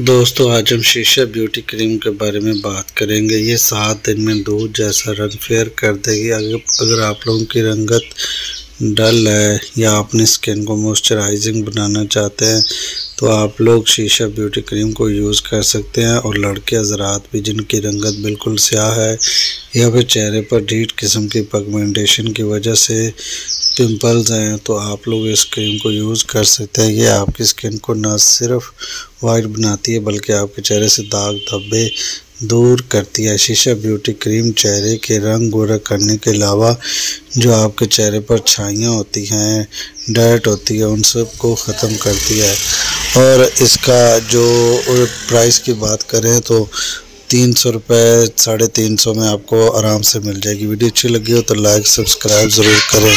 दोस्तों आज हम शीशा ब्यूटी क्रीम के बारे में बात करेंगे। ये 7 दिन में दूध जैसा रंग फेयर कर देगी। अगर आप लोगों की रंगत डल है या अपनी स्किन को मॉइस्चराइजिंग बनाना चाहते हैं तो आप लोग शीशा ब्यूटी क्रीम को यूज़ कर सकते हैं। और लड़के हज़रात भी जिनकी रंगत बिल्कुल स्याह है या फिर चेहरे पर ढीठ किस्म की पिगमेंटेशन की वजह से पिंपल्स हैं तो आप लोग इस क्रीम को यूज़ कर सकते हैं। ये आपकी स्किन को न सिर्फ वाइट बनाती है बल्कि आपके चेहरे से दाग धब्बे दूर करती है। शीशा ब्यूटी क्रीम चेहरे के रंग गोरा करने के अलावा जो आपके चेहरे पर छाइयाँ होती हैं, डर्ट होती है, उन सब को ख़त्म करती है। और इसका जो प्राइस की बात करें तो 300 रुपये 350 में आपको आराम से मिल जाएगी। वीडियो अच्छी लगी हो तो लाइक सब्सक्राइब ज़रूर करें।